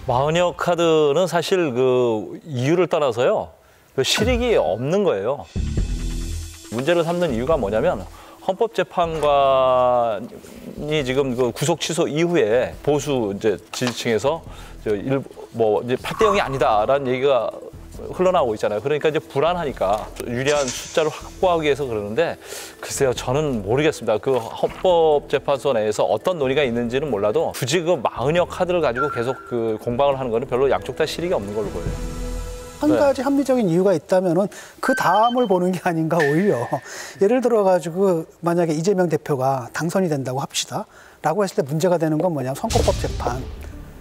마흔역 카드는 사실 그 이유를 따라서요, 그 실익이 없는 거예요. 문제를 삼는 이유가 뭐냐면 헌법재판관이 지금 그 구속 취소 이후에 보수 이제 지지층에서 이제 8대 0이 아니다라는 얘기가 흘러나오고 있잖아요. 그러니까 이제 불안하니까 유리한 숫자를 확보하기 위해서 그러는데, 글쎄요, 저는 모르겠습니다. 그 헌법재판소 내에서 어떤 논의가 있는지는 몰라도 굳이 그 마흔역 카드를 가지고 계속 그 공방을 하는 거는 별로 양쪽 다 실익이 없는 걸로 보여요. 한 가지 합리적인 이유가 있다면은 그 다음을 보는 게 아닌가 오히려. 예를 들어가지고 만약에 이재명 대표가 당선이 된다고 합시다라고 했을 때 문제가 되는 건 뭐냐면 선거법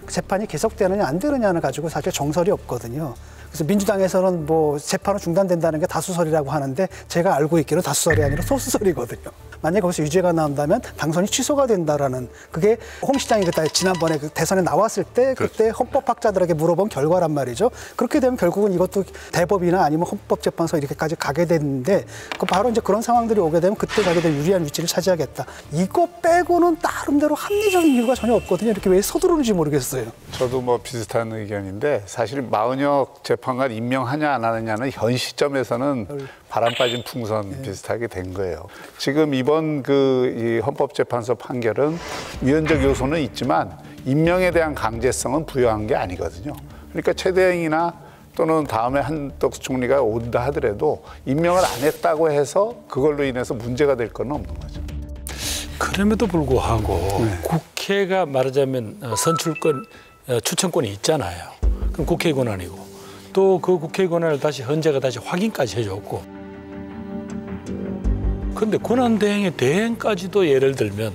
재판이 계속되느냐 안 되느냐를 가지고 사실 정설이 없거든요. 그래서 민주당에서는 뭐 재판은 중단된다는 게 다수설이라고 하는데, 제가 알고 있기로 다수설이 아니라 소수설이거든요. 만약에 거기서 유죄가 나온다면 당선이 취소가 된다라는, 그게 홍 시장이 그때 지난번에 그 대선에 나왔을 때 그때 헌법학자들에게 물어본 결과란 말이죠. 그렇게 되면 결국은 이것도 대법이나 아니면 헌법재판소 이렇게까지 가게 되는데, 그 바로 이제 그런 상황들이 오게 되면 그때 가게 된 유리한 위치를 차지하겠다. 이거 빼고는 나름대로 합리적인 이유가 전혀 없거든요. 이렇게 왜 서두르는지 모르겠어요. 저도 뭐 비슷한 의견인데, 사실 마흔역 재판관 임명하냐 안 하느냐는 현 시점에서는 바람 빠진 풍선 비슷하게 된 거예요. 지금 이번 이 헌법재판소 판결은 위헌적 요소는 있지만 임명에 대한 강제성은 부여한 게 아니거든요. 그러니까 최대행이나 또는 다음에 한덕수 총리가 온다 하더라도 임명을 안 했다고 해서 그걸로 인해서 문제가 될 건 없는 거죠. 그럼에도 불구하고 국회가 말하자면 선출권, 추천권이 있잖아요. 그럼 국회의 권한이고, 또 그 국회의 권한을 다시 헌재가 다시 확인까지 해줬고, 그런데 권한대행의 대행까지도 예를 들면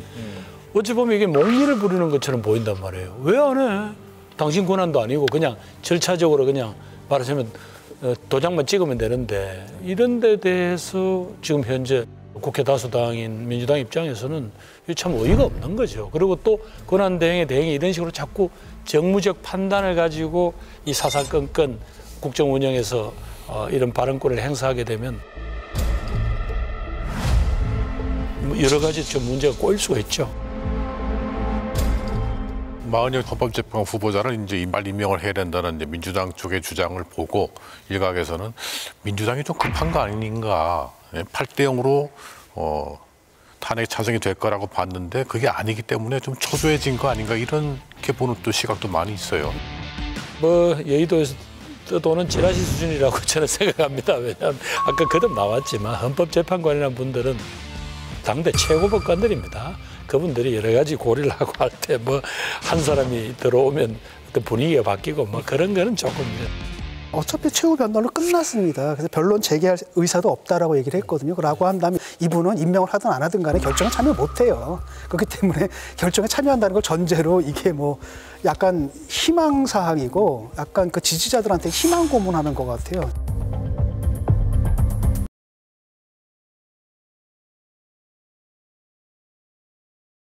어찌 보면 이게 몽리를 부리는 것처럼 보인단 말이에요. 왜 안 해? 당신 권한도 아니고 그냥 절차적으로 그냥 말하자면 도장만 찍으면 되는데, 이런 데 대해서 지금 현재 국회 다수당인 민주당 입장에서는 참 어이가 없는 거죠. 그리고 또 권한대행의 대행이 이런 식으로 자꾸 정무적 판단을 가지고 이 사사건건 국정 운영에서 이런 발언권을 행사하게 되면 여러 가지 좀 문제가 꼬일 수가 있죠. 마흔역 헌법재판관 후보자를 이제 빨리 임명을 해야 된다는 이제 민주당 쪽의 주장을 보고 일각에서는 민주당이 좀 급한 거 아닌가, 8대 0으로 탄핵 찬성이 될 거라고 봤는데 그게 아니기 때문에 좀 초조해진 거 아닌가, 이렇게 보는 또 시각도 많이 있어요. 뭐 여의도에서 떠도는 찌라시 수준이라고 저는 생각합니다. 왜냐하면 아까 거듭 나왔지만 헌법재판관이라는 분들은 당대 최고법관들입니다. 그분들이 여러 가지 고려를 하고 할 때 뭐 한 사람이 들어오면 어떤 분위기가 바뀌고 뭐 그런 거는 조금. 어차피 최후 변론은 끝났습니다. 그래서 변론 재개할 의사도 없다라고 얘기를 했거든요. 라고 한다면 이분은 임명을 하든 안 하든 간에 결정에 참여 못해요. 그렇기 때문에 결정에 참여한다는 걸 전제로 이게 뭐 약간 희망사항이고 약간 그 지지자들한테 희망 고문하는 것 같아요.